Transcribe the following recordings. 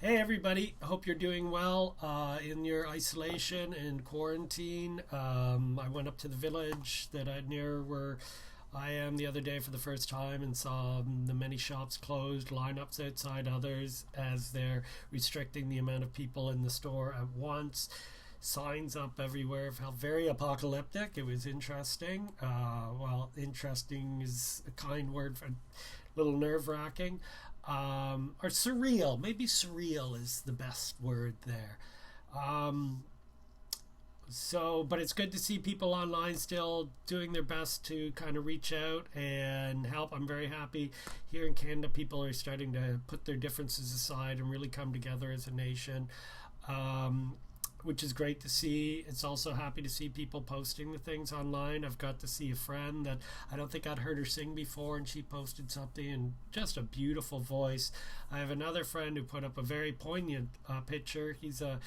Hey everybody, I hope you're doing well in your isolation and quarantine. I went up to the village that I near where I am the other day for the first time and saw the many shops closed, lineups outside others as they're restricting the amount of people in the store at once. Signs up everywhere felt very apocalyptic. It was interesting. Interesting is a kind word for a little nerve wracking. Or surreal. Maybe surreal is the best word there. Um, but it's good to see people online still doing their best to kind of reach out and help. I'm very happy here in Canada. People are starting to put their differences aside and really come together as a nation. Um, which is great to see. It's also happy to see people posting the things online. I've got to see a friend that I don't think I'd heard her sing before, and she posted something, and just a beautiful voice. I have another friend who put up a very poignant picture. He's a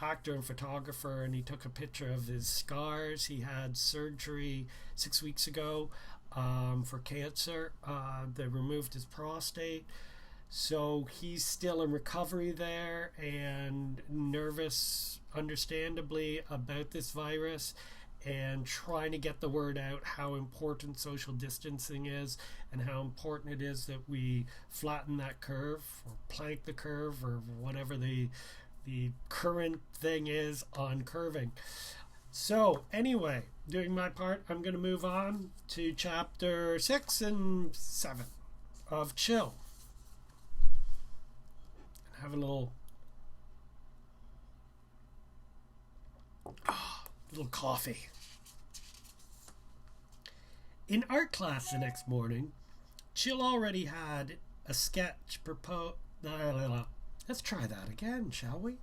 actor and photographer, and he took a picture of his scars. He had surgery 6 weeks ago for cancer. They removed his prostate. So he's still in recovery there and nervous, understandably, about this virus and trying to get the word out how important social distancing is and how important it is that we flatten that curve or plank the curve or whatever the current thing is on curving. So anyway, doing my part, I'm going to move on to chapter 6 and 7 of Chill. Have a little coffee. In art class the next morning, Jill already had a sketch proposed. Let's try that again, shall we?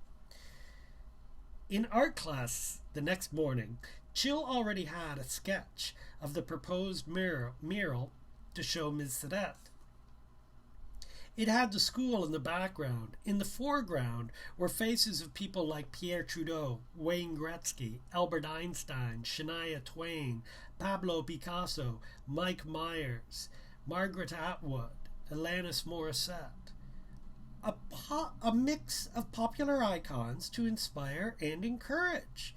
In art class the next morning, Jill already had a sketch of the proposed mural to show Ms. Sadet. It had the school in the background. In the foreground were faces of people like Pierre Trudeau, Wayne Gretzky, Albert Einstein, Shania Twain, Pablo Picasso, Mike Myers, Margaret Atwood, Alanis Morissette. A mix of popular icons to inspire and encourage,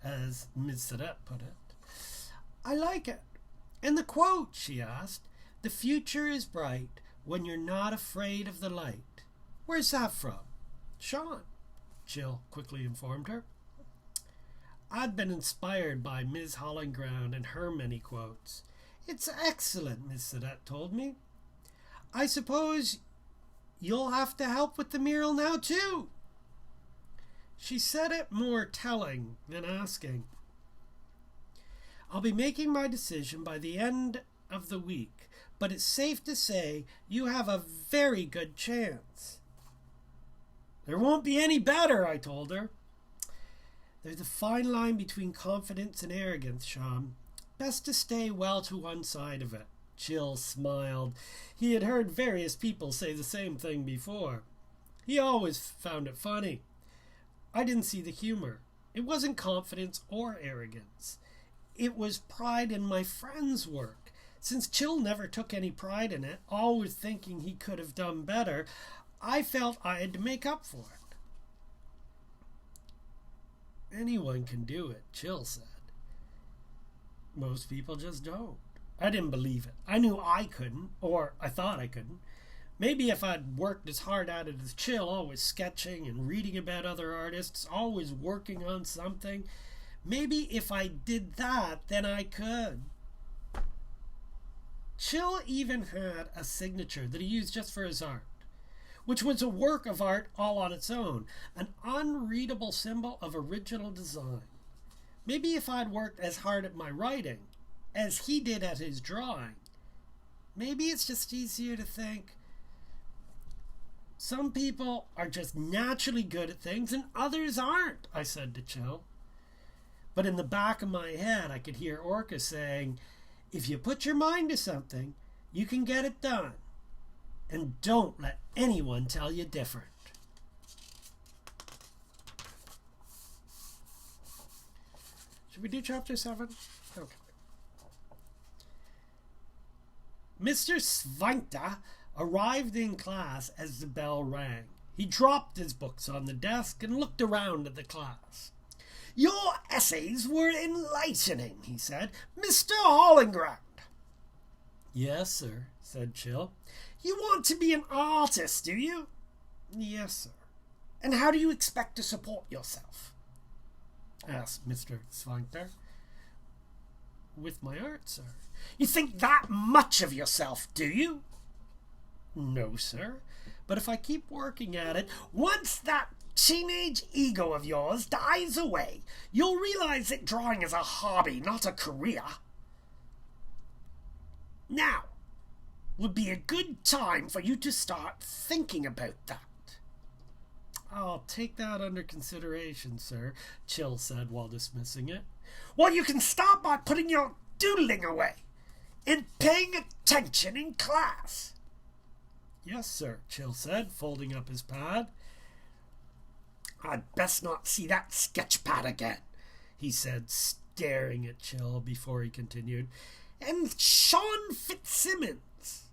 as Ms. Sadet put it. I like it. And the quote, she asked, "The future is bright when you're not afraid of the light." Where's that from? Sean, Jill quickly informed her. I'd been inspired by Ms. Hollinground and her many quotes. It's excellent, Miss Sadet told me. I suppose you'll have to help with the mural now, too. She said it more telling than asking. I'll be making my decision by the end of the week, but it's safe to say you have a very good chance. There won't be any better, I told her. There's a fine line between confidence and arrogance, Sean. Best to stay well to one side of it. Jill smiled. He had heard various people say the same thing before. He always found it funny. I didn't see the humor. It wasn't confidence or arrogance. It was pride in my friend's work. Since Jill never took any pride in it, always thinking he could have done better, I felt I had to make up for it. Anyone can do it, Jill said. Most people just don't. I didn't believe it. I knew I couldn't, or I thought I couldn't. Maybe if I'd worked as hard at it as Jill, always sketching and reading about other artists, always working on something, maybe if I did that, then I could. Jill even had a signature that he used just for his art, which was a work of art all on its own, an unreadable symbol of original design. Maybe if I'd worked as hard at my writing as he did at his drawing, maybe it's just easier to think. Some people are just naturally good at things and others aren't, I said to Jill. But in the back of my head, I could hear Orca saying, if you put your mind to something, you can get it done. And don't let anyone tell you different. Should we do chapter 7? Okay. Mr. Svankta arrived in class as the bell rang. He dropped his books on the desk and looked around at the class. "Your essays were enlightening," he said. "Mr. Hollingrand." "Yes, sir," said Chill. "You want to be an artist, do you?" "Yes, sir." "And how do you expect to support yourself?" asked Mr. Sphincter. "With my art, sir." "You think that much of yourself, do you?" "No, sir. But if I keep working at it, once that teenage ego of yours dies away, you'll realize that drawing is a hobby, not a career. Now would be a good time for you to start thinking about that." "I'll take that under consideration, sir," Chill said while dismissing it. "Well, you can start by putting your doodling away and paying attention in class." "Yes, sir," Chill said, folding up his pad. "I'd best not see that sketch pad again," he said, staring at Chill before he continued. "And Sean Fitzsimmons."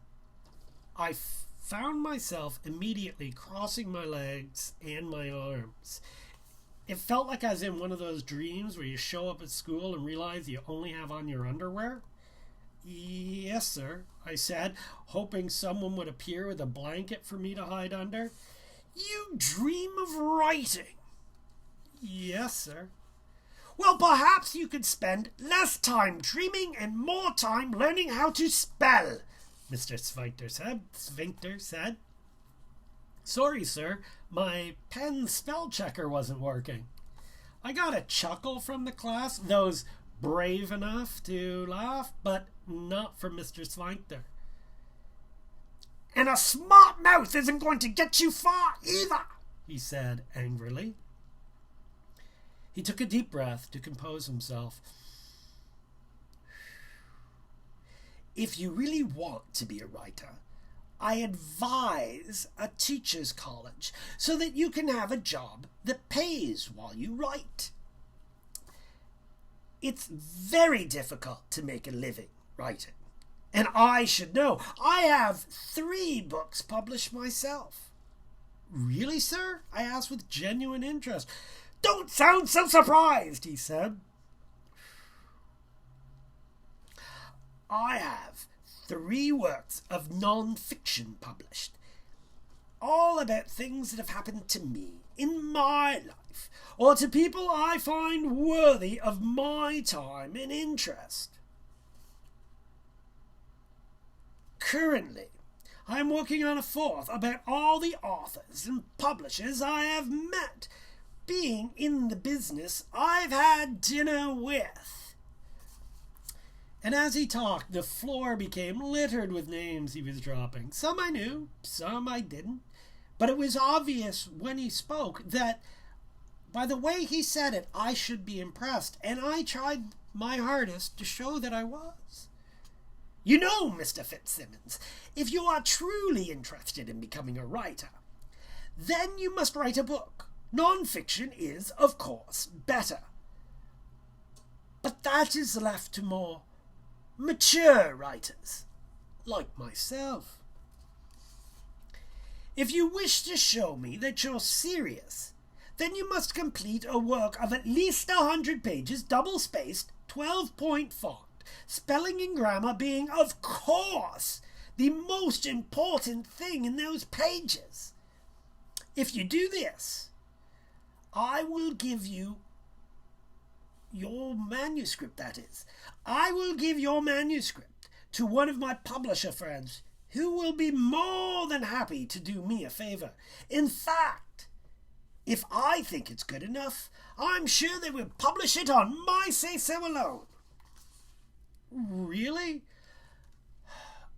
I found myself immediately crossing my legs and my arms. It felt like I was in one of those dreams where you show up at school and realize you only have on your underwear. "Yes, sir," I said, hoping someone would appear with a blanket for me to hide under. "You dream of writing?" "Yes, sir." "Well, perhaps you could spend less time dreaming and more time learning how to spell," Mr. Sphincter said. "Sorry, sir, my pen spell checker wasn't working." I got a chuckle from the class, those brave enough to laugh, but not from Mr. Sphincter. "And a smart mouth isn't going to get you far either," he said angrily. He took a deep breath to compose himself. "If you really want to be a writer, I advise a teacher's college so that you can have a job that pays while you write. It's very difficult to make a living writing. And I should know. I have 3 books published myself." "Really, sir?" I asked with genuine interest. "Don't sound so surprised," he said. "I have 3 works of non-fiction published, all about things that have happened to me in my life, or to people I find worthy of my time and interest. Currently, I am working on a 4th about all the authors and publishers I have met, being in the business I've had dinner with." And as he talked, the floor became littered with names he was dropping. Some I knew, some I didn't. But it was obvious when he spoke that by the way he said it, I should be impressed. And I tried my hardest to show that I was. "You know, Mr. Fitzsimmons, if you are truly interested in becoming a writer, then you must write a book. Non-fiction is, of course, better. But that is left to more mature writers, like myself. If you wish to show me that you're serious, then you must complete a work of at least 100 pages, double-spaced, 12-point font, spelling and grammar being, of course, the most important thing in those pages. If you do this, I will give you your manuscript, that is. I will give your manuscript to one of my publisher friends who will be more than happy to do me a favor. In fact, if I think it's good enough, I'm sure they will publish it on my say-so alone." "Really?"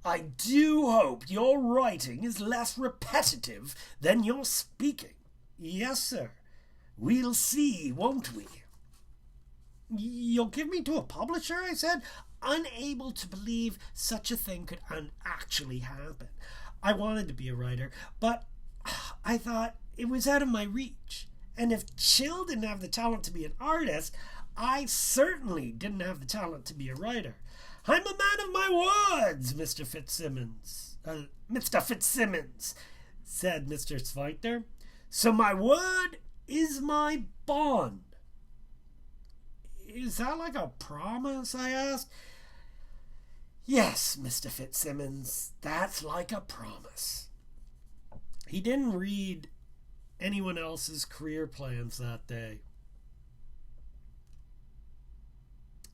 "I do hope your writing is less repetitive than your speaking." "Yes, sir. We'll see, won't we?" "You'll give me to a publisher?" I said, unable to believe such a thing could actually happen. I wanted to be a writer, but I thought it was out of my reach. And if Chill didn't have the talent to be an artist, I certainly didn't have the talent to be a writer. "I'm a man of my words, Mr. Fitzsimmons," said Mr. Sphincter. So my word is my bond. Is that like a promise, I asked. Yes, Mr. Fitzsimmons, that's like a promise. He didn't read anyone else's career plans that day.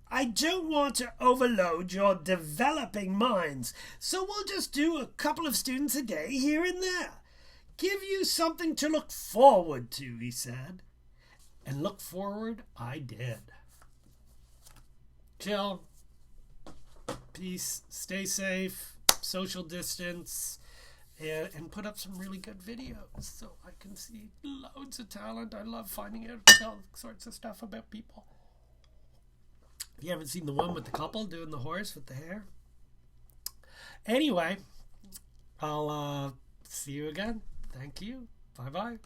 I don't want to overload your developing minds, so we'll just do a couple of students a day here and there. Give you something to look forward to, he said. And look forward I did. Chill. Peace. Stay safe. Social distance. And put up some really good videos so I can see loads of talent. I love finding out all sorts of stuff about people. If you haven't seen the one with the couple doing the horse with the hair. Anyway, I'll see you again. Thank you. Bye-bye.